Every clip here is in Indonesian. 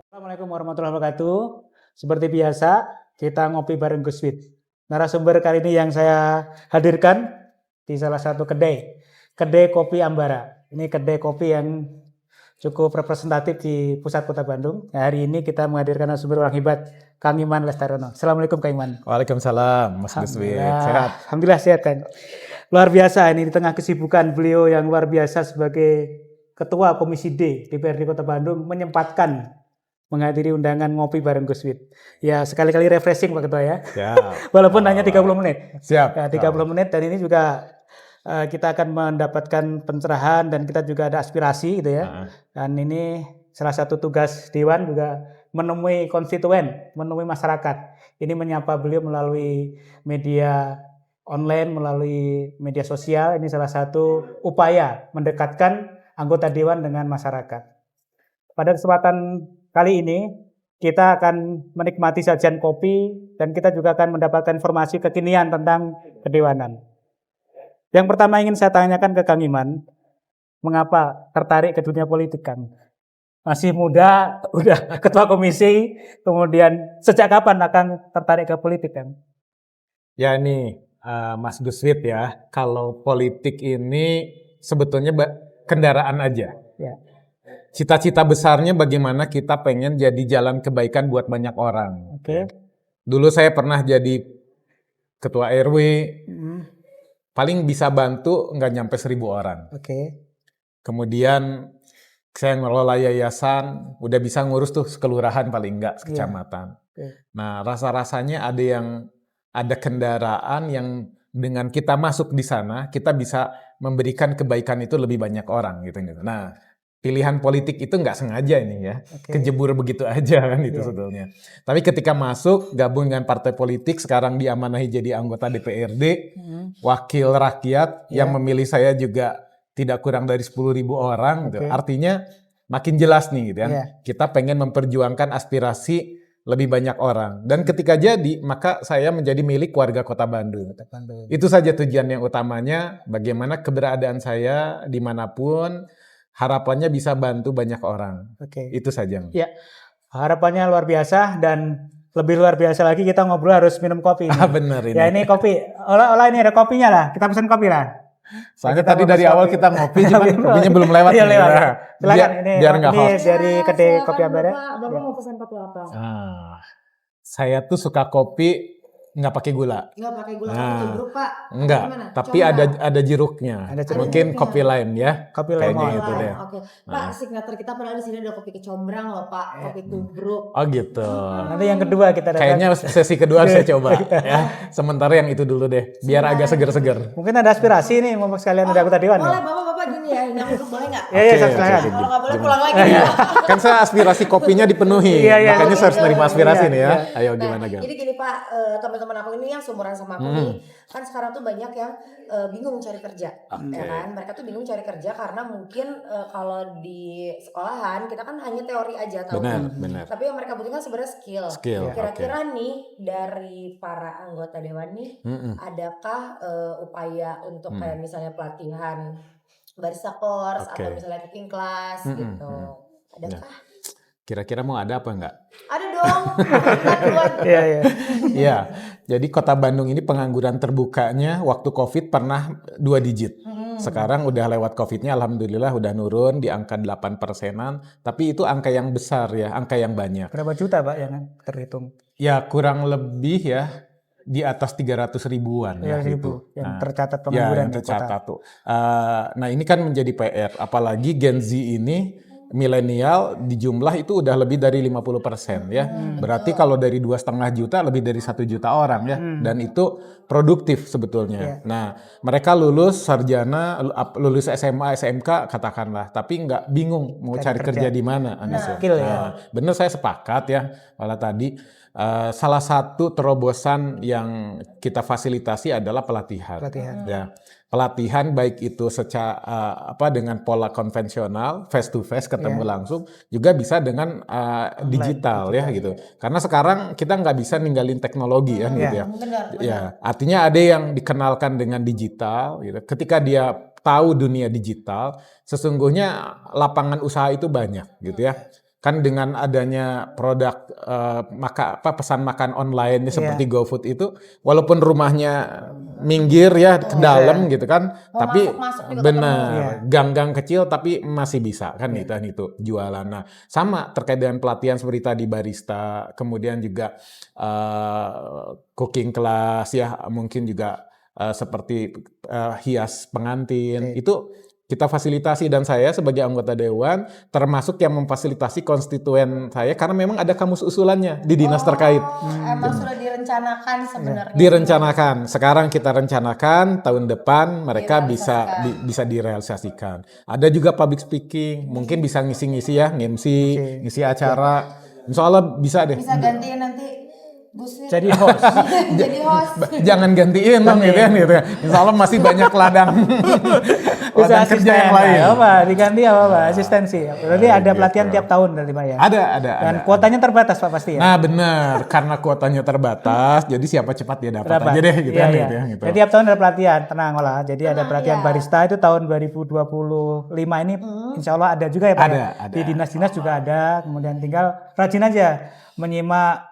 Assalamualaikum warahmatullahi wabarakatuh. Seperti biasa, kita ngopi bareng Gus Wid. Narasumber kali ini yang saya hadirkan di salah satu kedai kopi Ambara. Ini kedai kopi yang cukup representatif di pusat kota Bandung. Nah, hari ini kita menghadirkan narasumber orang hebat, Kang Iman Lestarono. Assalamualaikum Kang Iman. Waalaikumsalam, Mas Gus Wid. Sehat? Alhamdulillah sehat kan. Luar biasa ini di tengah kesibukan beliau yang luar biasa sebagai Ketua Komisi D DPRD Kota Bandung menyempatkan menghadiri undangan ngopi bareng Gus Wid. Ya sekali-kali refreshing Pak Ketua ya. Siap. Walaupun hanya 30 menit. Siap. Ya, 30 menit dan ini juga kita akan mendapatkan pencerahan dan kita juga ada aspirasi gitu ya. Dan ini salah satu tugas Dewan juga menemui konstituen, menemui masyarakat. Ini menyapa beliau melalui media online, melalui media sosial. Ini salah satu upaya mendekatkan anggota Dewan dengan masyarakat. Pada kesempatan kali ini kita akan menikmati sajian kopi dan kita juga akan mendapatkan informasi kekinian tentang kedewanan. Yang pertama ingin saya tanyakan ke Kang Iman, mengapa tertarik ke dunia politik Kang? Masih muda, udah ketua komisi, kemudian sejak kapan akan tertarik ke politik Kang? Ya ini Mas Gus Wid ya, kalau politik ini sebetulnya kendaraan aja. Ya. Cita-cita besarnya bagaimana kita pengen jadi jalan kebaikan buat banyak orang. Oke. Dulu saya pernah jadi ketua RW, paling bisa bantu nggak nyampe 1.000 orang. Oke. Kemudian saya ngelola yayasan, udah bisa ngurus tuh sekelurahan paling nggak, sekecamatan. Nah rasa-rasanya ada kendaraan yang dengan kita masuk di sana, kita bisa memberikan kebaikan itu lebih banyak orang gitu. Nah, pilihan politik itu nggak sengaja ini ya, kejebur begitu aja kan itu sebetulnya. Tapi ketika masuk, gabung dengan partai politik, sekarang diamanahi jadi anggota DPRD, wakil rakyat yang memilih saya juga tidak kurang dari 10.000 orang. Gitu. Artinya makin jelas nih gitu ya, kita pengen memperjuangkan aspirasi lebih banyak orang. Dan ketika jadi, maka saya menjadi milik warga Kota Bandung. Itu saja tujuan yang utamanya, bagaimana keberadaan saya dimanapun, harapannya bisa bantu banyak orang. Itu saja. Ya, harapannya luar biasa dan lebih luar biasa lagi kita ngobrol harus minum kopi. Bener ini. Ya ini kopi, olah ini ada kopinya lah, kita pesan kopi lah. Soalnya tadi dari awal kita ngopi, cuman kopinya belum lewat. Iya lewat. Silakan biar nggak host. Dari kedai kopi Ambara. Bapak mau pesan kopi apa? Saya tuh suka kopi nggak pakai gula. Nggak pakai gula, pakai jeruk Pak? Enggak, tapi ada jeruknya. Mungkin kopi lime ya. Kopi lemon. Kayaknya itu deh. Oke. Pak, signature kita padahal di sini ada kopi kecombrang loh Pak, kopi tubruk. Oh gitu. Nanti yang kedua kita datang. Kayaknya sesi kedua saya coba ya. Sementara yang itu dulu deh, biar agak seger-seger. Mungkin ada aspirasi nih, mau sekalian ada anggota Dewan. Boleh Bapak gini ya, yang duduk boleh nggak? Iya, silakan. Kalau nggak boleh pulang lagi. Kan saya aspirasi kopinya dipenuhi, makanya saya harus nerima aspirasi nih ya. Ayo gimana Gang? Jadi gini Pak, teman-teman aku ini yang seumuran sama aku nih, kan sekarang tuh banyak yang bingung cari kerja, ya kan? Mereka tuh bingung cari kerja karena mungkin kalau di sekolahan kita kan hanya teori aja tahu. Benar. Tapi yang mereka butuhkan sebenarnya skill. Kira-kira nih dari para anggota dewan nih, adakah upaya untuk kayak misalnya pelatihan barista course atau misalnya cooking class gitu? Adakah? Kira-kira mau ada apa enggak? Ada dong. Iya. Jadi Kota Bandung ini pengangguran terbukanya waktu Covid pernah 2 digit. Sekarang udah lewat Covid-nya alhamdulillah udah nurun di angka 8%-an, tapi itu angka yang besar ya, angka yang banyak. Berapa juta Pak yang terhitung? Ya kurang lebih ya di atas 300 ribuan ya gitu. Yang tercatat ya, pengangguran yang tercatat tuh. Nah ini kan menjadi PR, apalagi Gen Z ini milenial di jumlah itu udah lebih dari 50% ya. Berarti kalau dari 2,5 juta lebih dari 1 juta orang ya. Dan itu produktif sebetulnya. Nah mereka lulus sarjana, lulus SMA, SMK katakanlah, tapi nggak bingung mau cari kerja di mana. Bener saya sepakat ya. Malah tadi salah satu terobosan yang kita fasilitasi adalah pelatihan. Ya. Pelatihan baik itu secara dengan pola konvensional face to face ketemu langsung, juga bisa dengan digital ya gitu. Karena sekarang kita nggak bisa ninggalin teknologi gitu ya. Ya, artinya ada yang dikenalkan dengan digital gitu. Ketika dia tahu dunia digital, sesungguhnya lapangan usaha itu banyak gitu ya. Kan dengan adanya produk pesan makan online seperti GoFood itu, walaupun rumahnya minggir ya ke dalam gitu kan, tapi benar gang-gang kecil tapi masih bisa kan itu jualan. Nah, sama terkait dengan pelatihan seperti tadi barista, kemudian juga cooking class ya, mungkin juga seperti hias pengantin itu kita fasilitasi, dan saya sebagai anggota dewan termasuk yang memfasilitasi konstituen saya karena memang ada kamus usulannya di dinas terkait. Emang sudah direncanakan sebenarnya. Direncanakan. Sekarang kita rencanakan tahun depan mereka bisa direalisasikan. Ada juga public speaking, mungkin bisa ngisi-ngisi ya, ngisi acara. Insya Allah bisa deh. Bisa gantiin nanti Guswit. Jadi host. Jadi host. Jangan gantiin dong gitu ya. Insya Allah masih banyak ladang kerja yang lain. Diganti apa? Asistensi. Berarti ada pelatihan tiap tahun berarti Pak ya? Ada. Dan kuotanya terbatas Pak pasti ya? Nah benar, karena kuotanya terbatas, jadi siapa cepat dia dapat aja deh gitu ya. Gitu. Jadi tiap tahun ada pelatihan, tenang lah. Jadi ada pelatihan barista itu tahun 2025 ini insya Allah ada juga ya Pak? Ada. Di dinas-dinas juga ada, kemudian tinggal rajin aja menyimak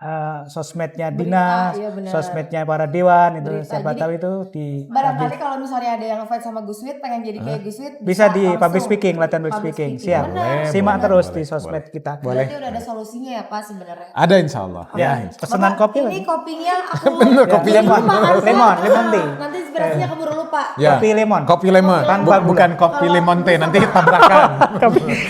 sosmednya dinas, sosmednya para dewan itu. Berita. Siapa tahu itu di barangkali kalau misalnya ada yang ngefans sama Guswit pengen jadi kayak Guswit bisa di public speaking, latihan public speaking. Siap. Simak terus di sosmed kita. Berarti udah ada solusinya ya Pak sebenarnya. Ada insya Allah. Ya, pesanan kopi. Ini kopinya aku bener kopi lemon tea. Nanti inspirasinya keburu lupa. Ya. Kopi lemon. Bukan kopi lemon teh, nanti tabrakan.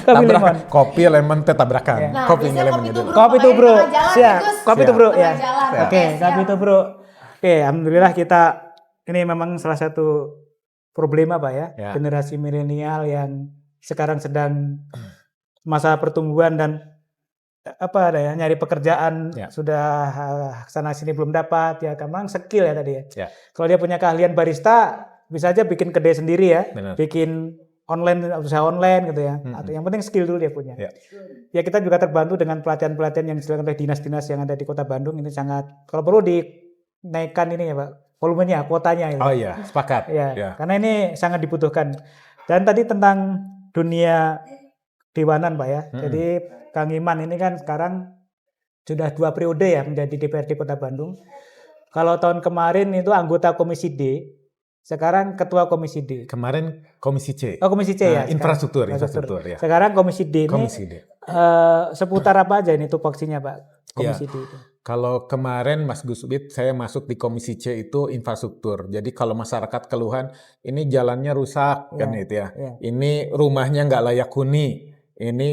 Kopi lemon. Kopi lemon teh tabrakan. Nah, kopinya lemon dulu. Kopi tuh bro. Siap. Kopi tuh bro ya. Oke, kopi tuh bro. Oke, alhamdulillah kita ini memang salah satu problema Pak ya. Generasi milenial yang sekarang sedang masa pertumbuhan dan nyari pekerjaan sudah sana sini belum dapat ya, memang skill ya tadi ya. Kalau dia punya keahlian barista bisa aja bikin kedai sendiri ya. Benar. Bikin usaha online gitu ya. Atau yang penting skill dulu dia punya. Ya kita juga terbantu dengan pelatihan-pelatihan yang dilakukan oleh dinas-dinas yang ada di Kota Bandung. Ini sangat, kalau perlu dinaikkan ini ya Pak, volumenya, kuotanya. Oh iya, sepakat. Ya. Karena ini sangat dibutuhkan. Dan tadi tentang dunia dewanan Pak ya. Jadi Kang Iman ini kan sekarang sudah 2 periode ya menjadi DPRD Kota Bandung. Kalau tahun kemarin itu anggota Komisi D, sekarang Ketua Komisi D. Kemarin Komisi C. Oh Komisi C ya. Infrastruktur ya. Sekarang Komisi D ini. Komisi D. Seputar apa aja ini tupoksinya Pak? Komisi D itu. Kalau kemarin Mas Guswit saya masuk di Komisi C itu infrastruktur. Jadi kalau masyarakat keluhan ini jalannya rusak kan itu ya. Ini rumahnya nggak layak huni. Ini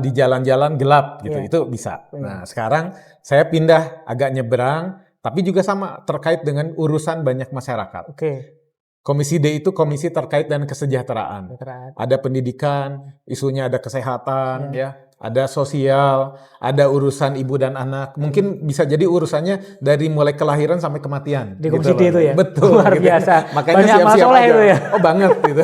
di jalan-jalan gelap gitu. Itu bisa. Nah, sekarang saya pindah agak nyebrang. Tapi juga sama terkait dengan urusan banyak masyarakat. Komisi D itu komisi terkait dengan kesejahteraan. Ada pendidikan, isunya ada kesehatan, ada sosial, ada urusan ibu dan anak. Mungkin bisa jadi urusannya dari mulai kelahiran sampai kematian. Di Komisi D itu ya? Betul. Luar biasa. Makanya banyak siap-siap aja. Itu ya? Oh banget gitu.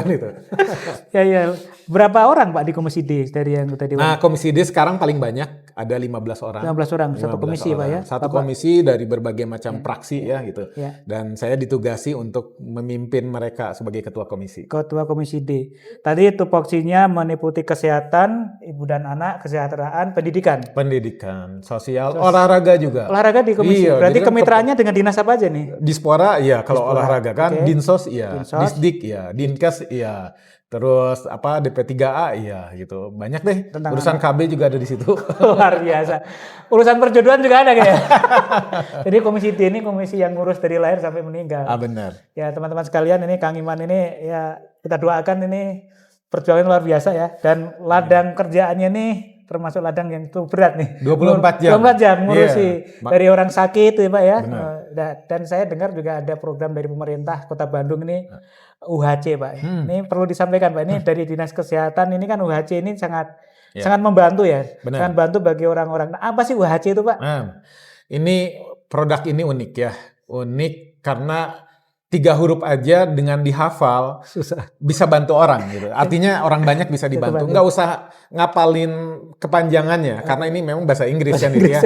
Ya. Berapa orang Pak di Komisi D dari yang tadi? Nah, Komisi D sekarang paling banyak ada 15 orang. 15 orang, satu komisi Pak ya? Satu komisi dari berbagai macam praksi ya gitu. Dan saya ditugasi untuk memimpin mereka sebagai ketua komisi. Ketua Komisi D. Tadi tupoksinya meliputi kesehatan, ibu dan anak, kesejahteraan, pendidikan. Pendidikan, sosial, olahraga juga. Olahraga di komisi. Berarti kemitraannya dengan dinas apa aja nih? Dispora iya, kalau olahraga kan. Dinsos iya, Disdik iya, Dinkes iya. Terus DP3A iya gitu. Banyak deh. Tentang urusan KB juga ada di situ. Luar biasa. Urusan perjodohan juga ada kayak. Jadi Komisi D ini komisi yang ngurus dari lahir sampai meninggal. Benar. Ya teman-teman sekalian, ini Kang Iman ini ya kita doakan ini perjuangan luar biasa ya. Dan ladang kerjaannya nih termasuk ladang yang itu berat nih. 24 jam. 24 jam ngurusi dari orang sakit ya Pak ya. Dan saya dengar juga ada program dari pemerintah Kota Bandung ini UHC Pak. Ini perlu disampaikan Pak, ini dari Dinas Kesehatan ini kan UHC ini sangat membantu ya. Sangat bantu bagi orang-orang. Nah, apa sih UHC itu Pak? Ini produk ini unik ya. Unik karena 3 huruf aja dengan dihafal Susah. bisa bantu orang gitu. Artinya orang banyak bisa dibantu. Nggak usah ngapalin kepanjangannya karena ini memang bahasa Inggris kan gitu ya.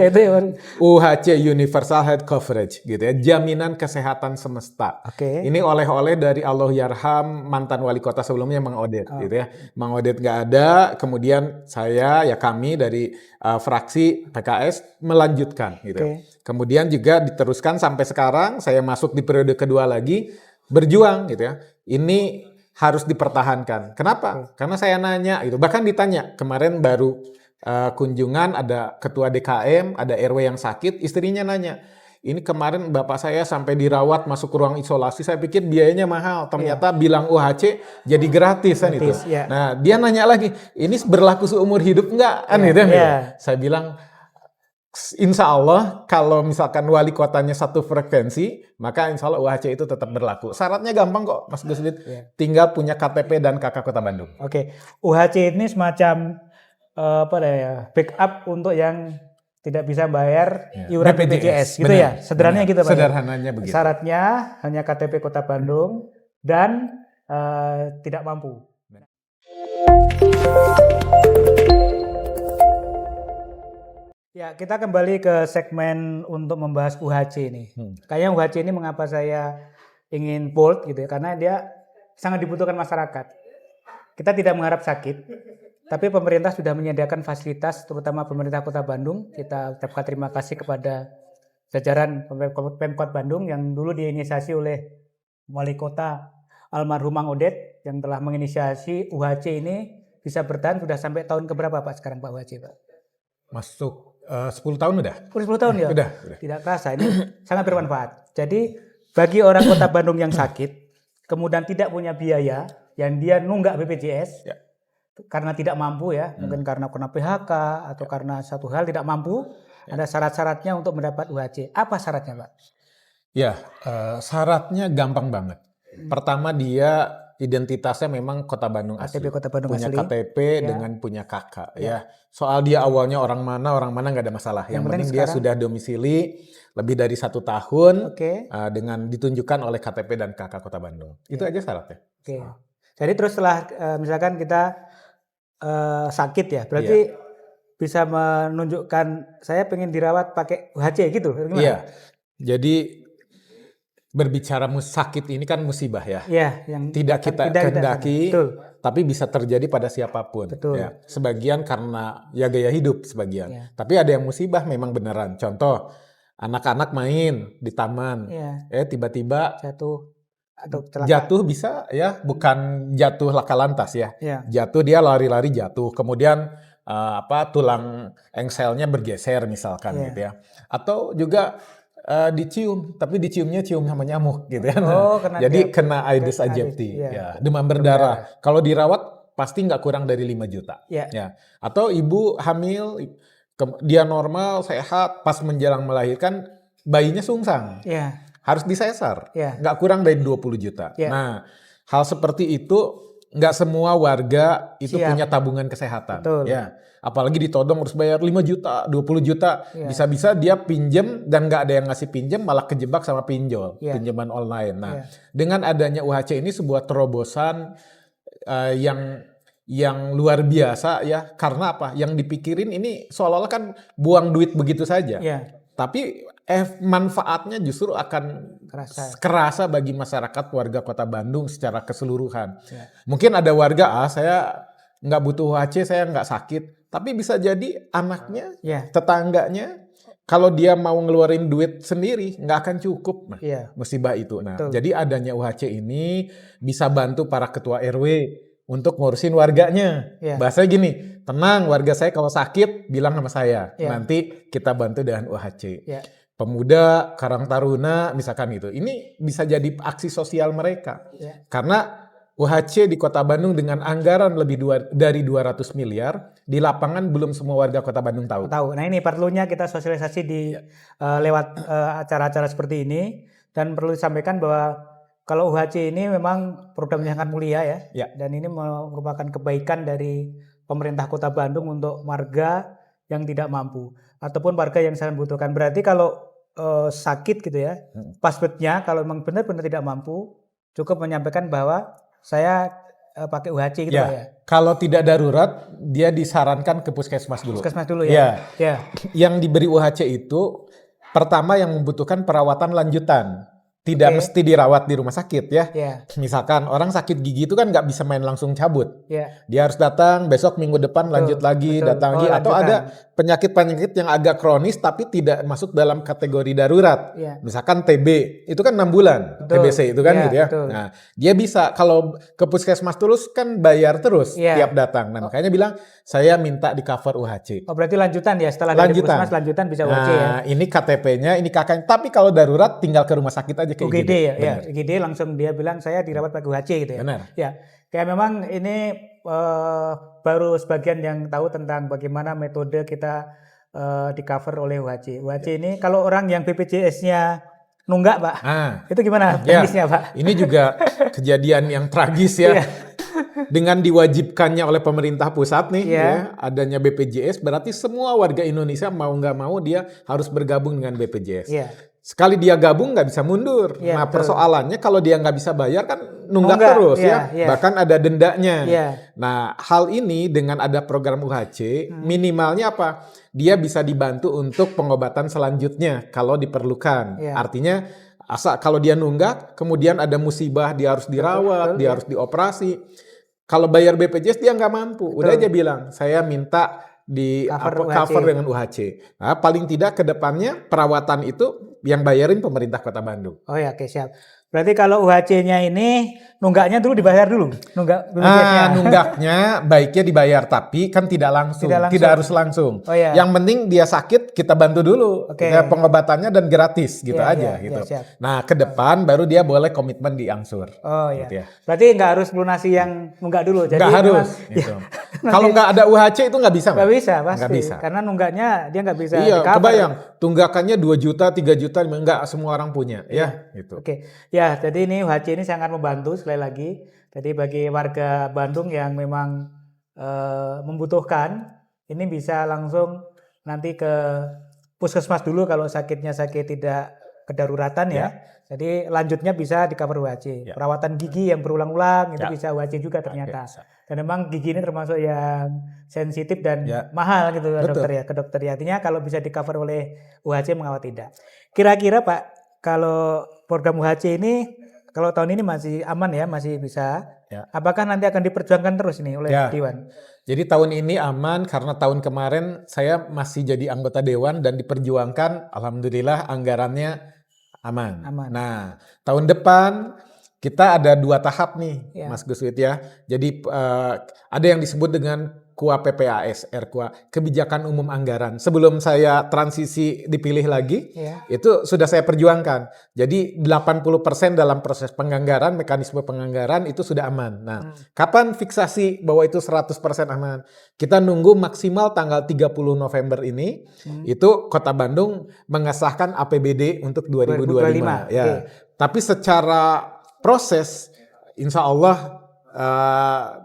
UHC Universal Health Coverage gitu ya. Jaminan kesehatan semesta. Ini oleh-oleh dari Allahyarham mantan wali kota sebelumnya Mang Odet gitu ya. Mang Odet nggak ada, kemudian saya ya kami dari fraksi PKS melanjutkan gitu. Kemudian juga diteruskan sampai sekarang saya masuk di periode kedua lagi berjuang gitu ya. Ini harus dipertahankan. Kenapa? Karena saya nanya itu. Bahkan ditanya kemarin baru kunjungan ada ketua DKM, ada RW yang sakit, istrinya nanya. Ini kemarin bapak saya sampai dirawat masuk ke ruang isolasi, saya pikir biayanya mahal. Ternyata bilang UHC jadi gratis kan itu. Nah, dia nanya lagi, ini berlaku seumur hidup enggak? Saya bilang insya Allah kalau misalkan wali kotanya satu frekuensi, maka insya Allah UHC itu tetap berlaku. Syaratnya gampang kok Mas Guslit, tinggal punya KTP dan KK Kota Bandung. UHC ini semacam backup untuk yang tidak bisa bayar iuran BPJS gitu ya. Sederhananya gitu Pak. Sederhananya begitu. Syaratnya hanya KTP Kota Bandung dan tidak mampu. Ya, kita kembali ke segmen untuk membahas UHC ini. Kayaknya UHC ini mengapa saya ingin bold gitu ya, karena dia sangat dibutuhkan masyarakat. Kita tidak mengharap sakit, tapi pemerintah sudah menyediakan fasilitas, terutama pemerintah Kota Bandung. Kita ucapkan terima kasih kepada jajaran Pemkot Bandung yang dulu diinisiasi oleh Wali Kota almarhum Mang Odet yang telah menginisiasi UHC ini bisa bertahan sudah sampai tahun keberapa Pak sekarang Pak UHC Pak? Masuk 10 tahun udah. 10 tahun ya? Udah. Tidak terasa, ini sangat bermanfaat. Jadi bagi orang Kota Bandung yang sakit, kemudian tidak punya biaya, yang dia nunggak BPJS, karena tidak mampu ya, mungkin karena kena PHK, atau karena satu hal tidak mampu, ada syarat-syaratnya untuk mendapat UHC. Apa syaratnya Pak? Ya, syaratnya gampang banget. Pertama dia identitasnya memang Kota Bandung asli. KTP Kota Bandung punya asli. KTP dengan punya kakak ya. Soal dia awalnya orang mana nggak ada masalah. Yang penting dia sudah domisili lebih dari 1 tahun dengan ditunjukkan oleh KTP dan kakak Kota Bandung. Itu aja syaratnya. Jadi terus setelah misalkan kita sakit ya, berarti bisa menunjukkan saya pengen dirawat pakai UHC gitu. Gimana? Iya. Jadi berbicara sakit ini kan musibah ya. Yang tidak kita kehendaki, tapi bisa terjadi pada siapapun. Ya. Sebagian karena ya gaya hidup sebagian. Tapi ada yang musibah memang beneran. Contoh, anak-anak main di taman, tiba-tiba jatuh atau celaka. Jatuh bisa ya, bukan jatuh laka lantas ya. Jatuh dia lari-lari jatuh, kemudian tulang engselnya bergeser misalkan gitu ya. Atau juga dicium, tapi diciumnya cium sama nyamuk gitu ya. Jadi kena Aedes aegypti, demam berdarah. Kalau dirawat pasti nggak kurang dari 5 juta. Ya. Atau ibu hamil, dia normal, sehat, pas menjelang melahirkan bayinya sungsang. Harus disesar, nggak kurang dari 20 juta. Nah, hal seperti itu nggak semua warga itu punya tabungan kesehatan. Ya. Apalagi ditodong harus bayar 5 juta, 20 juta. Bisa-bisa dia pinjem dan nggak ada yang ngasih pinjem, malah kejebak sama pinjol, pinjaman online. Nah, dengan adanya UHC ini sebuah terobosan yang luar biasa ya. Karena apa? Yang dipikirin ini seolah-olah kan buang duit begitu saja. Tapi manfaatnya justru akan kerasa bagi masyarakat warga Kota Bandung secara keseluruhan. Mungkin ada warga, saya nggak butuh UHC, saya nggak sakit. Tapi bisa jadi anaknya, tetangganya, kalau dia mau ngeluarin duit sendiri, nggak akan cukup musibah itu. Nah, jadi adanya UHC ini bisa bantu para ketua RW untuk ngurusin warganya. Bahasanya gini, tenang warga saya kalau sakit bilang sama saya, nanti kita bantu dengan UHC. Pemuda, Karang Taruna, misalkan gitu. Ini bisa jadi aksi sosial mereka. Karena UHC di Kota Bandung dengan anggaran lebih dari 200 miliar, di lapangan belum semua warga Kota Bandung tahu. Nah ini perlunya kita sosialisasi di lewat acara-acara seperti ini. Dan perlu disampaikan bahwa kalau UHC ini memang program yang sangat mulia ya. Dan ini merupakan kebaikan dari pemerintah Kota Bandung untuk warga yang tidak mampu. Ataupun warga yang sangat membutuhkan. Berarti kalau sakit gitu ya, passwordnya kalau memang benar-benar tidak mampu, cukup menyampaikan bahwa saya pakai UHC gitu Pak ya. Kalau tidak darurat, dia disarankan ke puskesmas dulu. Puskesmas dulu ya. Yang diberi UHC itu pertama yang membutuhkan perawatan lanjutan. Tidak mesti dirawat di rumah sakit ya. Misalkan orang sakit gigi itu kan nggak bisa main langsung cabut. Dia harus datang besok minggu depan lanjut lagi, datang lagi. Atau ada penyakit-penyakit yang agak kronis tapi tidak masuk dalam kategori darurat. Misalkan TB, itu kan 6 bulan. TBC itu kan gitu ya. Nah, dia bisa kalau ke puskesmas terus kan bayar terus tiap datang. Nah, makanya bilang saya minta di cover UHC. Oh, berarti lanjutan ya, setelah dari puskesmas lanjutan bisa UHC ya. Nah, ini KTP-nya, ini kakaknya. Tapi kalau darurat tinggal ke rumah sakit aja. UGD ya, UGD langsung dia bilang saya dirawat pakai UHC gitu ya. Benar. Ya, kayak memang ini baru sebagian yang tahu tentang bagaimana metode kita di cover oleh UHC. UHC ini kalau orang yang BPJS-nya nunggak Pak, itu gimana teknisnya Pak? Ini juga kejadian yang tragis ya. Dengan diwajibkannya oleh pemerintah pusat nih adanya BPJS, berarti semua warga Indonesia mau nggak mau dia harus bergabung dengan BPJS. Sekali dia gabung nggak bisa mundur. Nah persoalannya kalau dia nggak bisa bayar kan nunggak terus bahkan ada dendanya. Nah hal ini dengan ada program UHC minimalnya apa? Dia bisa dibantu untuk pengobatan selanjutnya kalau diperlukan. Artinya kalau dia nunggak kemudian ada musibah dia harus dirawat, dia harus dioperasi. Kalau bayar BPJS dia nggak mampu. Udah aja bilang saya minta di cover dengan UHC. Nah, paling tidak ke depannya perawatan itu yang bayarin pemerintah Kota Bandung. Oh ya, oke siap. Berarti kalau UHC-nya ini nunggaknya dulu dibayar dulu. Nunggaknya baiknya dibayar tapi kan tidak langsung. Tidak harus langsung. Yang penting dia sakit kita bantu dulu. Pengobatannya dan gratis gitu aja gitu. Nah, ke depan baru dia boleh komitmen diangsur. Oh iya. Gitu ya. Berarti nggak harus lunasi yang nunggak dulu. Nggak harus. Gitu. Kalau nggak ada UHC itu nggak bisa. Nggak bisa pasti. Nggak bisa. Karena nunggaknya dia nggak bisa. Iya, kebayang. Tunggakannya 2 juta, 3 juta, nggak semua orang punya. Gitu. Oke. Ya, jadi ini UHC ini sangat membantu sekali lagi. Jadi bagi warga Bandung yang memang membutuhkan, ini bisa langsung nanti ke puskesmas dulu kalau sakitnya sakit tidak kedaruratan ya. Jadi lanjutnya bisa di cover UHC. Perawatan gigi yang berulang-ulang itu bisa UHC juga ternyata. Dan memang gigi ini termasuk yang sensitif dan mahal gitu dokter ya. Ke dokter ya. Artinya kalau bisa di cover oleh UHC mengapa tidak. Kira-kira Pak, kalau program UHC ini kalau tahun ini masih aman ya, masih bisa. Apakah nanti akan diperjuangkan terus ini oleh Dewan? Jadi tahun ini aman karena tahun kemarin saya masih jadi anggota Dewan dan diperjuangkan, alhamdulillah anggarannya aman. Nah, tahun depan kita ada 2 tahap nih, Mas Guswit ya. Jadi ada yang disebut dengan KUA PPAS, RKUA, Kebijakan Umum Anggaran. Sebelum saya transisi dipilih lagi, itu sudah saya perjuangkan. Jadi 80% dalam proses penganggaran, mekanisme penganggaran itu sudah aman. Nah, kapan fiksasi bahwa itu 100% aman? Kita nunggu maksimal tanggal 30 November ini, itu Kota Bandung mengesahkan APBD untuk 2025. Tapi secara proses, insya Allah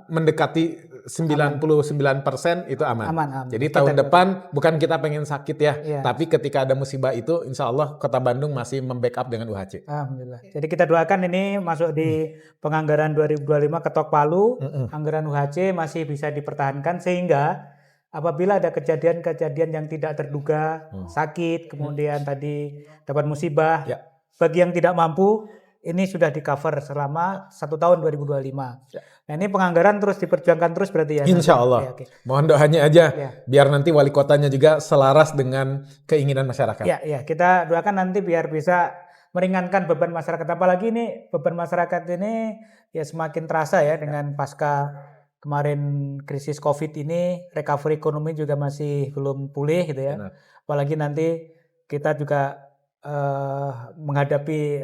mendekati 99% itu aman. Jadi tahun depan bukan kita pengen sakit ya, tapi ketika ada musibah itu insya Allah Kota Bandung masih membackup dengan UHC. Alhamdulillah. Jadi kita doakan ini masuk di penganggaran 2025 ketok palu, anggaran UHC masih bisa dipertahankan sehingga apabila ada kejadian-kejadian yang tidak terduga, sakit, kemudian tadi dapat musibah, bagi yang tidak mampu ini sudah di cover selama 1 tahun 2025. Nah ini penganggaran terus diperjuangkan terus berarti ya? Insya Allah. Mohon doanya aja biar nanti wali kotanya juga selaras dengan keinginan masyarakat. Ya, kita doakan nanti biar bisa meringankan beban masyarakat. Apalagi ini beban masyarakat ini ya semakin terasa ya dengan pasca kemarin krisis COVID ini, recovery ekonomi juga masih belum pulih gitu ya. Apalagi nanti kita juga menghadapi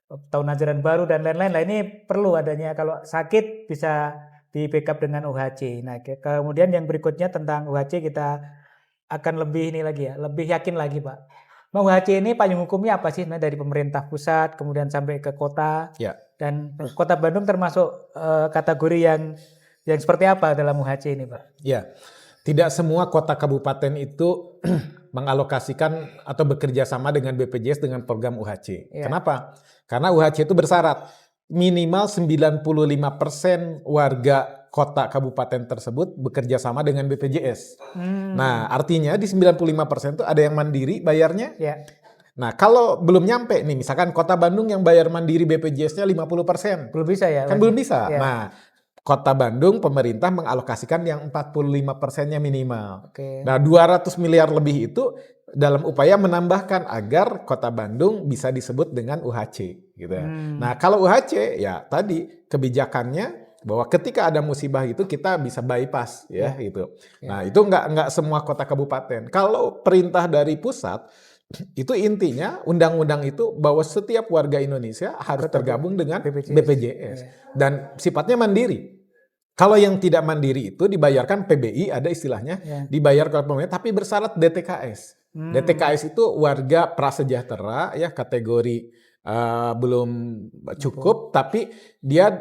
tahun ajaran baru dan lain-lain. Nah ini perlu adanya kalau sakit bisa di backup dengan UHC. Nah kemudian yang berikutnya tentang UHC kita akan lebih lebih yakin lagi Pak. UHC ini payung hukumnya apa sih dari pemerintah pusat kemudian sampai ke kota dan Kota Bandung termasuk kategori yang seperti apa dalam UHC ini Pak? Ya, tidak semua kota kabupaten itu mengalokasikan atau bekerja sama dengan BPJS dengan program UHC. Kenapa? Karena UHC itu bersyarat minimal 95% warga kota kabupaten tersebut bekerja sama dengan BPJS. Nah, artinya di 95% itu ada yang mandiri bayarnya. Nah, kalau belum nyampe nih, misalkan Kota Bandung yang bayar mandiri BPJS-nya 50%. Belum bisa ya? Kan belum bisa. Nah, Kota Bandung, pemerintah mengalokasikan yang 45%-nya minimal. Nah, 200 miliar lebih itu dalam upaya menambahkan agar Kota Bandung bisa disebut dengan UHC. Gitu ya. Nah, kalau UHC, ya tadi kebijakannya bahwa ketika ada musibah itu kita bisa bypass, ya gitu. Nah, itu nggak semua kota kabupaten. Kalau perintah dari pusat, itu intinya undang-undang itu bahwa setiap warga Indonesia harus tergabung dengan BPJS. Dan sifatnya mandiri. Kalau yang tidak mandiri itu dibayarkan PBI, ada istilahnya, dibayar ke pemerintah, tapi bersyarat DTKS. DTKS itu warga prasejahtera, ya kategori belum cukup, tapi dia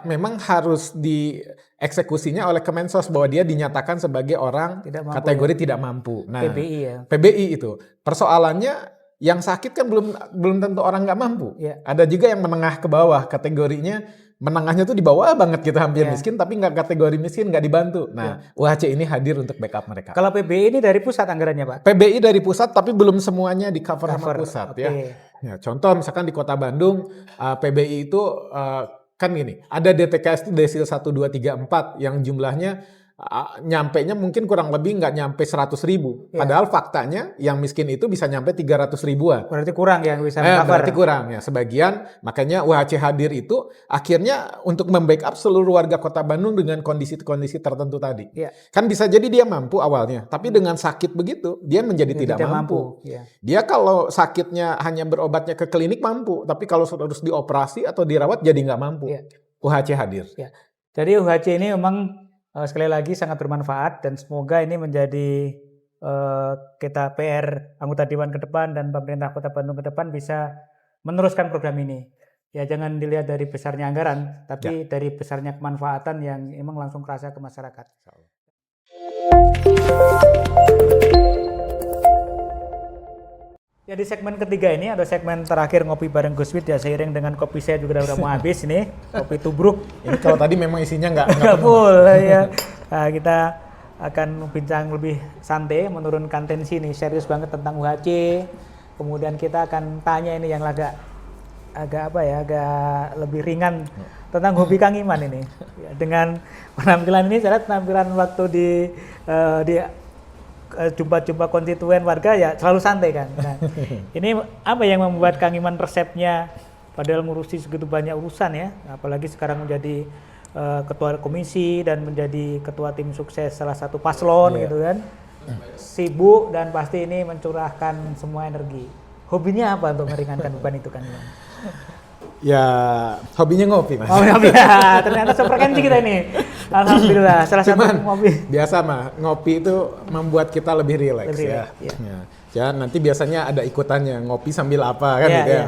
memang harus dieksekusinya oleh Kemensos bahwa dia dinyatakan sebagai orang kategori tidak mampu. Nah, PBI ya. PBI itu persoalannya yang sakit kan belum tentu orang nggak mampu. Ada juga yang menengah ke bawah, kategorinya menengahnya tuh di bawah banget gitu, hampir miskin, tapi nggak kategori miskin, nggak dibantu. Nah, UHC ini hadir untuk backup mereka. Kalau PBI ini dari pusat anggarannya, Pak? PBI dari pusat, tapi belum semuanya di cover sama pusat ya. Contoh misalkan di Kota Bandung, PBI itu kan gini, ada DTKS itu desil 1, 2, 3, 4 yang jumlahnya nyampenya mungkin kurang lebih nggak nyampe 100.000. Padahal faktanya yang miskin itu bisa nyampe 300.000-an. Berarti kurang yang bisa cover. Berarti kurang ya, sebagian. Makanya UHC hadir itu akhirnya untuk membackup seluruh warga Kota Bandung dengan kondisi-kondisi tertentu tadi. Kan bisa jadi dia mampu awalnya, tapi dengan sakit begitu dia menjadi tidak mampu. Dia kalau sakitnya hanya berobatnya ke klinik mampu, tapi kalau harus dioperasi atau dirawat jadi nggak mampu. UHC hadir. Jadi UHC ini memang sekali lagi sangat bermanfaat dan semoga ini menjadi kita PR anggota Dewan ke depan dan pemerintah Kota Bandung ke depan bisa meneruskan program ini. Ya jangan dilihat dari besarnya anggaran, tapi dari besarnya kemanfaatan yang emang langsung kerasa ke masyarakat. Ya di segmen ketiga ini ada segmen terakhir ngopi bareng Gus Wid ya, seiring dengan kopi saya juga udah mau habis ini, kopi tubruk. Ini kalau tadi memang isinya nggak full ya. Nah, kita akan bincang lebih santai, menurunkan tensi nih, serius banget tentang UHC. Kemudian kita akan tanya ini yang agak lebih ringan tentang hobi Kang Iman ini. Ya, dengan penampilan ini, saya lihat penampilan waktu di jumpa-jumpa konstituen warga ya selalu santai kan. Nah, ini apa yang membuat Kang Iman resepnya padahal ngurusi segitu banyak urusan ya, apalagi sekarang menjadi ketua komisi dan menjadi ketua tim sukses salah satu paslon gitu kan. Sibuk dan pasti ini mencurahkan semua energi. Hobinya apa untuk meringankan beban itu Kang Iman? Ya, hobinya ngopi, Mas. Oh, ngopi ya. Ternyata sefrekuensi kita ini. Alhamdulillah, salah satu ngopi. Biasa mah, ngopi itu membuat kita lebih rileks ya. Ya, nanti biasanya ada ikutannya, ngopi sambil apa kan gitu ya.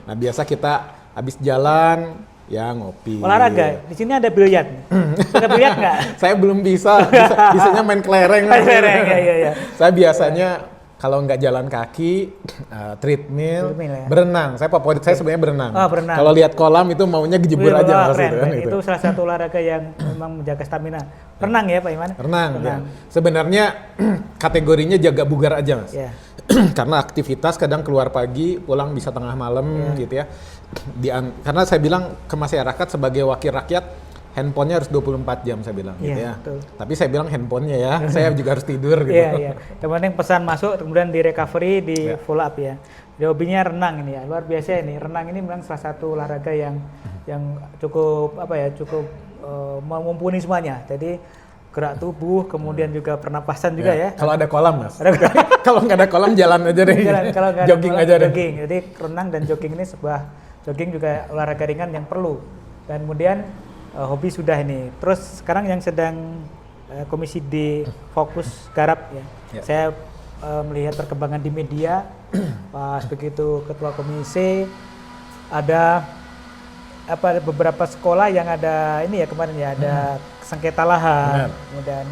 Nah, biasa kita habis jalan ya ngopi. Olahraga, di sini ada biliar. Suka biliar nggak? Saya belum bisanya main kelereng. Iya. Saya biasanya kalau nggak jalan kaki, treadmill, berenang. Favorit saya sebenarnya berenang. Berenang. Kalau lihat kolam itu maunya gejebur aja. Mas, itu salah satu olahraga yang memang menjaga stamina. Renang ya Pak Iman? Renang. Ya. Sebenarnya kategorinya jaga bugar aja Mas. Karena aktivitas kadang keluar pagi, pulang bisa tengah malam gitu ya. Karena saya bilang ke masyarakat sebagai wakil rakyat, handphonenya harus 24 jam saya bilang gitu ya. Betul. Tapi saya bilang handphonenya ya, saya juga harus tidur gitu. Iya. Yang penting pesan masuk, kemudian di recovery, di follow up ya. Jadi hobinya renang ini ya, luar biasa ini. Renang ini memang salah satu olahraga yang cukup mumpuni semuanya. Jadi gerak tubuh, kemudian juga pernapasan juga ya. Kalau ada kolam Mas. Kalau nggak ada kolam jalan aja deh. Jogging aja deh. Jadi renang dan jogging ini jogging juga olahraga ringan yang perlu. Dan kemudian hobi sudah ini. Terus sekarang yang sedang Komisi D fokus garap ya. Saya melihat perkembangan di media pas begitu ketua komisi ada beberapa sekolah yang ada ini ya kemarin ya ada sengketa lahan. Kemudian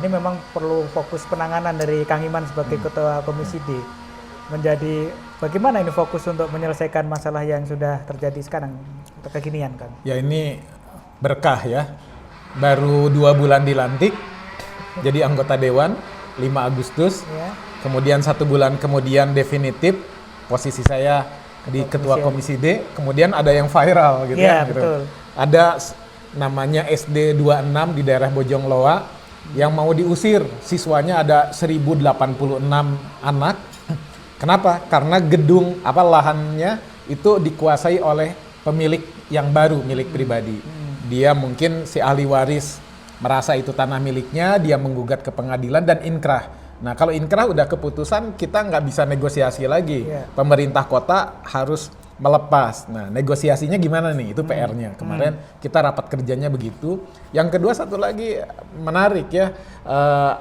ini memang perlu fokus penanganan dari Kang Iman sebagai Ketua Komisi D. Menjadi bagaimana ini fokus untuk menyelesaikan masalah yang sudah terjadi sekarang untuk kekinian, Kang? Ya ini berkah ya. Baru 2 bulan dilantik, jadi anggota Dewan 5 Agustus. Ya. Kemudian 1 bulan kemudian definitif posisi saya di Ketua Komisi D. Kemudian ada yang viral gitu ya. Gitu. Betul. Ada namanya SD 26 di daerah Bojongloa yang mau diusir. Siswanya ada 1086 anak. Kenapa? Karena gedung lahannya itu dikuasai oleh pemilik yang baru, milik pribadi. Dia mungkin si ahli waris merasa itu tanah miliknya, dia menggugat ke pengadilan dan inkrah. Nah kalau inkrah udah keputusan, kita nggak bisa negosiasi lagi. Pemerintah kota harus melepas. Nah negosiasinya gimana nih? Itu PR-nya. Kemarin kita rapat kerjanya begitu. Yang kedua satu lagi menarik ya,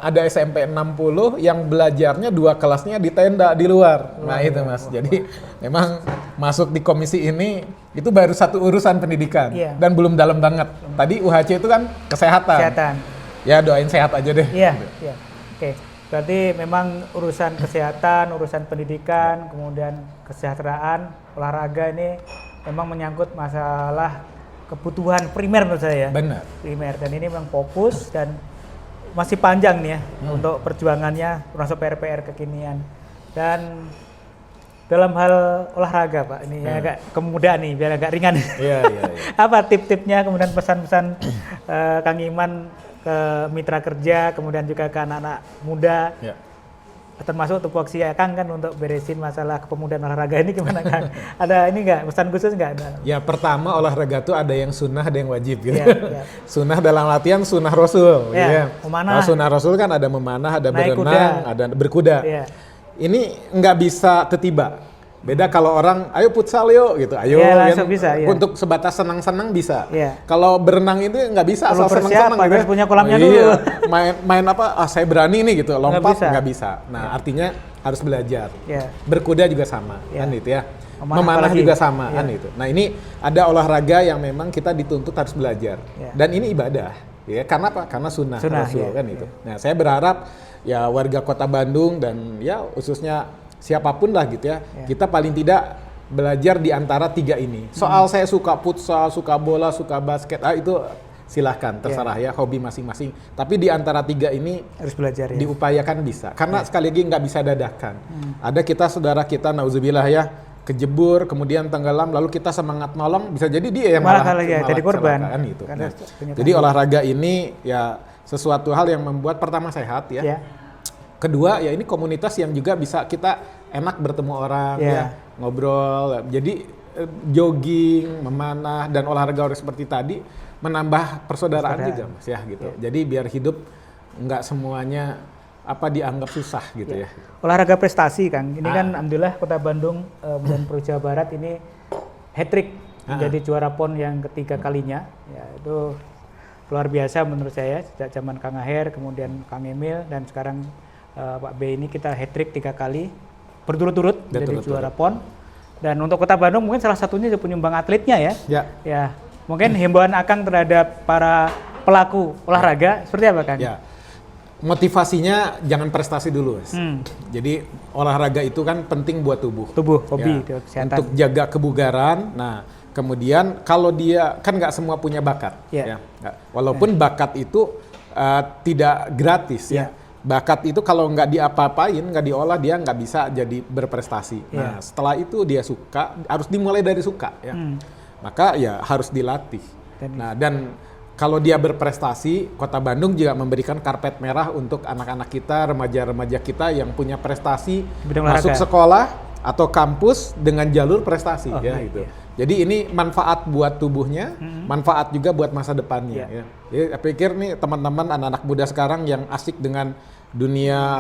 ada SMP 60 yang belajarnya 2 kelasnya di tenda di luar. Nah itu Mas. Jadi memang masuk di komisi ini itu baru satu urusan pendidikan dan belum dalam banget. Tadi UHC itu kan kesehatan. Ya doain sehat aja deh. Iya. Oke. Berarti memang urusan kesehatan, urusan pendidikan, kemudian kesejahteraan, olahraga ini memang menyangkut masalah kebutuhan primer menurut saya ya. Benar. Primer, dan ini memang fokus dan masih panjang nih ya untuk perjuangannya termasuk PR-PR kekinian. Dan dalam hal olahraga Pak, ini agak kemudahan nih biar agak ringan. Iya. Apa tip-tipnya, kemudian pesan-pesan Kang Iman ke mitra kerja, kemudian juga ke anak-anak muda, termasuk tupoksi Kang kan untuk beresin masalah kepemudaan olahraga ini gimana Kang? Ada ini nggak, pesan khusus nggak? Ya pertama olahraga tuh ada yang sunnah, ada yang wajib gitu. Sunnah dalam latihan sunnah Rasul. Kalau sunnah Rasul kan ada memanah, ada berenang, ada berkuda. Ini nggak bisa ketiba. Beda kalau orang, ayo futsal yuk gitu, ayo bisa, untuk sebatas senang-senang bisa. Kalau berenang itu nggak bisa asal senang-senang gitu. Harus punya kolamnya dulu. Main apa? Saya berani nih gitu, lompat nggak bisa. Nah artinya harus belajar. Berkuda juga sama, kan itu ya. Memanah juga sama, kan itu. Nah ini ada olahraga yang memang kita dituntut harus belajar. Dan ini ibadah, ya. Karena apa? Karena sunnah Rasul kan itu. Nah saya berharap ya warga Kota Bandung dan ya khususnya siapapun lah gitu ya, kita paling tidak belajar di antara 3 ini. Soal saya suka futsal, suka bola, suka basket, itu silahkan, terserah ya, hobi masing-masing. Tapi di antara 3 ini harus belajar ya. Diupayakan bisa, karena sekali lagi nggak bisa dadakan. Ada saudara kita, nauzubillah ya, kejebur, kemudian tenggelam, lalu kita semangat nolong, bisa jadi dia yang malah jadi korban. Gitu. Nah, jadi olahraga ini ya sesuatu hal yang membuat pertama sehat ya. Kedua ya ini komunitas yang juga bisa kita enak bertemu orang ya, ngobrol. Jadi jogging, memanah dan olahraga seperti tadi menambah persaudaraan juga Mas ya gitu. Jadi biar hidup nggak semuanya dianggap susah gitu ya. Olahraga prestasi Kang. Ini kan alhamdulillah Kota Bandung dan Pro Jawa Barat ini hat-trick menjadi juara PON yang ketiga kalinya. Ya itu luar biasa menurut saya sejak zaman Kang Aher, kemudian Kang Emil dan sekarang Pak B ini kita hat-trick 3 kali berturut-turut menjadi juara PON. Dan untuk Kota Bandung mungkin salah satunya penyumbang atletnya ya. Ya. Mungkin himbauan Akang terhadap para pelaku olahraga seperti apa Kang? Ya. Motivasinya jangan prestasi dulu, Mas. Jadi olahraga itu kan penting buat tubuh. Hobi, kesehatan. Untuk jaga kebugaran. Nah, kemudian kalau dia kan nggak semua punya bakat. Walaupun bakat itu tidak gratis ya. Bakat itu kalau nggak diapa-apain, nggak diolah, dia nggak bisa jadi berprestasi. Nah, setelah itu dia suka, harus dimulai dari suka ya. Maka ya harus dilatih. Nah, dan kalau dia berprestasi, Kota Bandung juga memberikan karpet merah untuk anak-anak kita, remaja-remaja kita yang punya prestasi masuk sekolah atau kampus dengan jalur prestasi gitu. Jadi ini manfaat buat tubuhnya, manfaat juga buat masa depannya ya. Jadi saya pikir nih teman-teman anak-anak muda sekarang yang asik dengan dunia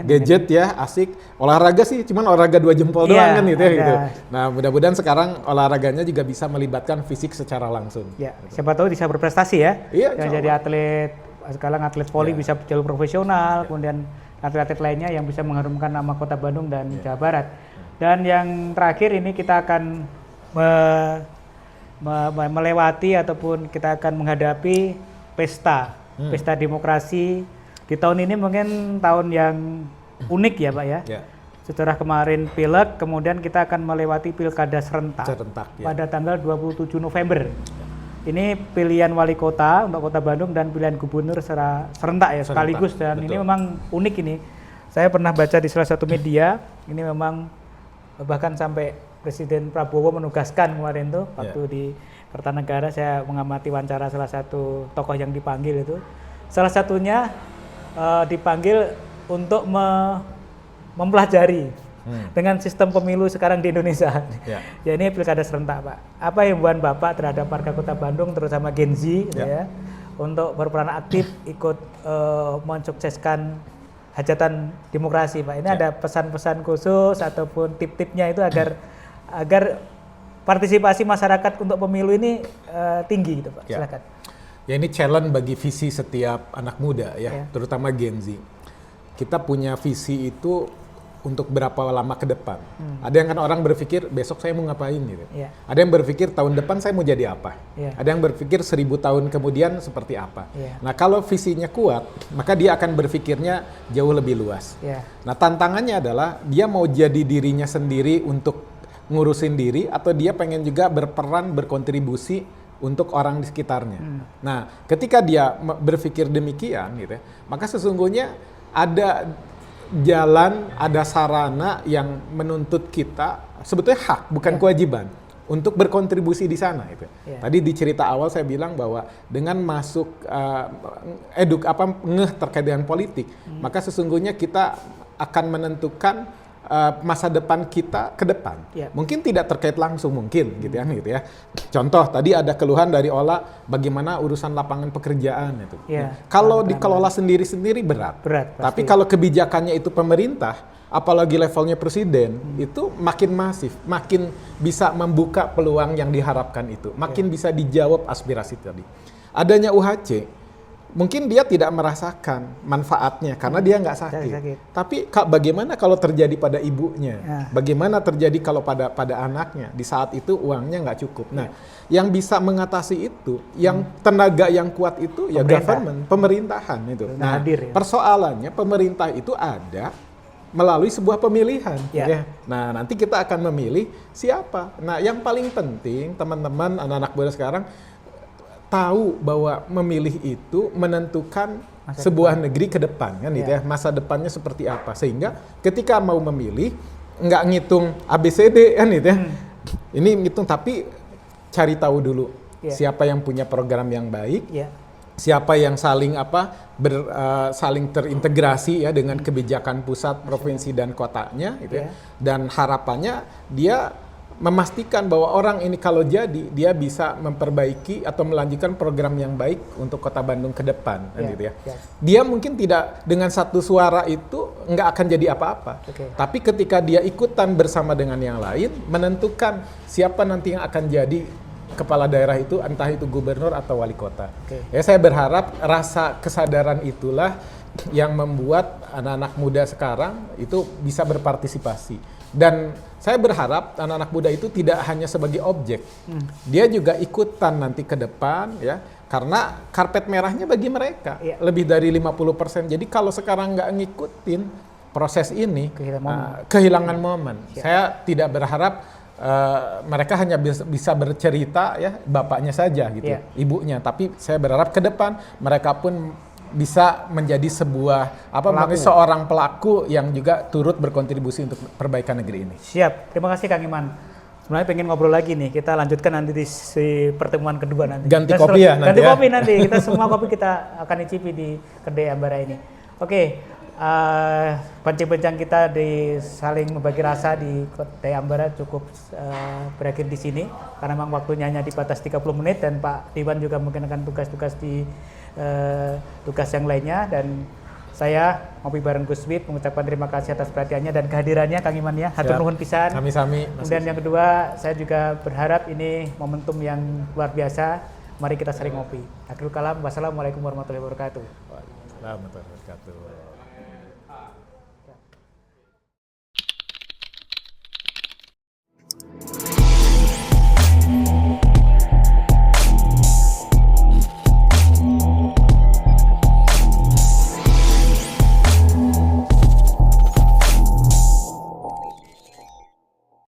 gadget ya, asik. Olahraga sih cuman olahraga 2 jempol doang kan gitu ya gitu. Nah, mudah-mudahan sekarang olahraganya juga bisa melibatkan fisik secara langsung. Ya, siapa tahu bisa berprestasi ya. Yang jadi atlet, sekarang atlet voli bisa jalur profesional, kemudian atlet-atlet lainnya yang bisa mengharumkan nama Kota Bandung dan Jawa Barat. Dan yang terakhir ini kita akan melewati ataupun kita akan menghadapi pesta pesta demokrasi. Di tahun ini mungkin tahun yang unik ya Pak ya. Setelah kemarin pileg, kemudian kita akan melewati pilkada serentak pada tanggal 27 November. Ini pilihan wali kota untuk Kota Bandung dan pilihan gubernur secara serentak ya sekaligus, dan ini memang unik ini. Saya pernah baca di salah satu media, ini memang bahkan sampai Presiden Prabowo menugaskan kemarin tuh waktu di Kertanegara, saya mengamati wawancara salah satu tokoh yang dipanggil itu. Salah satunya dipanggil untuk mempelajari dengan sistem pemilu sekarang di Indonesia. Ya ini pilkada serentak Pak. Apa himbauan Bapak terhadap warga Kota Bandung terutama Gen Z gitu ya, untuk berperan aktif ikut mensukseskan hajatan demokrasi Pak. Ini ada pesan-pesan khusus ataupun tip-tipnya itu agar partisipasi masyarakat untuk pemilu ini tinggi gitu Pak. Silakan. Ya ini challenge bagi visi setiap anak muda ya, terutama Gen Z. Kita punya visi itu untuk berapa lama ke depan. Ada yang kan orang berpikir besok saya mau ngapain gitu. Ada yang berpikir tahun depan saya mau jadi apa. Ada yang berpikir 1000 tahun kemudian seperti apa. Nah kalau visinya kuat, maka dia akan berpikirnya jauh lebih luas. Nah tantangannya adalah dia mau jadi dirinya sendiri untuk ngurusin diri, atau dia pengen juga berperan, berkontribusi untuk orang di sekitarnya. Nah ketika dia berpikir demikian gitu, maka sesungguhnya ada jalan, ada sarana yang menuntut kita, sebetulnya hak bukan kewajiban untuk berkontribusi di sana itu. Tadi di cerita awal saya bilang bahwa dengan masuk ngeh terkait dengan politik, maka sesungguhnya kita akan menentukan masa depan kita ke depan. Mungkin tidak terkait langsung mungkin gitu ya. Contoh tadi ada keluhan dari Ola bagaimana urusan lapangan pekerjaan itu. Kalau dikelola sendiri-sendiri berat. Tapi kalau kebijakannya itu pemerintah, apalagi levelnya presiden, itu makin masif, makin bisa membuka peluang yang diharapkan itu, makin bisa dijawab aspirasi tadi. Adanya UHC mungkin dia tidak merasakan manfaatnya karena dia nggak sakit. Tapi bagaimana kalau terjadi pada ibunya? Bagaimana terjadi kalau pada anaknya? Di saat itu uangnya nggak cukup. Nah, yang bisa mengatasi itu, yang tenaga yang kuat itu ya government, pemerintahan itu. Nah, persoalannya pemerintah itu ada melalui sebuah pemilihan. Nah, nanti kita akan memilih siapa. Nah, yang paling penting teman-teman anak-anak muda sekarang tahu bahwa memilih itu menentukan sebuah negeri ke depan kan gitu ya, masa depannya seperti apa, sehingga ketika mau memilih nggak ngitung ABCD kan gitu ya. Ini ngitung tapi cari tahu dulu siapa yang punya program yang baik, siapa yang saling saling terintegrasi ya dengan kebijakan pusat, provinsi dan kotanya gitu ya. Dan harapannya dia memastikan bahwa orang ini kalau jadi dia bisa memperbaiki atau melanjutkan program yang baik untuk Kota Bandung ke depan gitu ya. Dia mungkin tidak dengan satu suara itu nggak akan jadi apa-apa. Tapi ketika dia ikutan bersama dengan yang lain menentukan siapa nanti yang akan jadi kepala daerah itu, entah itu gubernur atau wali kota. Ya saya berharap rasa kesadaran itulah yang membuat anak-anak muda sekarang itu bisa berpartisipasi. Dan saya berharap anak-anak muda itu tidak hanya sebagai objek, dia juga ikutan nanti ke depan ya, karena karpet merahnya bagi mereka lebih dari 50%. Jadi kalau sekarang nggak ngikutin proses ini, kehilangan momen. Saya tidak berharap mereka hanya bisa bercerita ya bapaknya saja gitu, ibunya, tapi saya berharap ke depan mereka pun bisa menjadi sebuah seorang pelaku yang juga turut berkontribusi untuk perbaikan negeri ini. Siap, terima kasih Kang Iman. Sebenarnya pengen ngobrol lagi nih, kita lanjutkan nanti di pertemuan kedua nanti. Ganti kopi ya nanti. Ganti kopi nanti, kita semua kopi kita akan icipi di kedai Ambara ini. Oke, bincang-bincang kita saling membagi rasa di kedai Ambara cukup berakhir di sini karena memang waktunya hanya dibatas 30 menit dan Pak Diwan juga mungkin akan tugas-tugas di tugas yang lainnya, dan saya ngopi bareng Gus Wid mengucapkan terima kasih atas perhatiannya dan kehadirannya Kang Iman ya. Hatur nuhun pisan. Sami-sami. Kemudian yang kedua, saya juga berharap ini momentum yang luar biasa. Mari kita sering ngopi. Akhirul kalam, wassalamualaikum warahmatullahi wabarakatuh. Waalaikumsalam warahmatullahi wabarakatuh.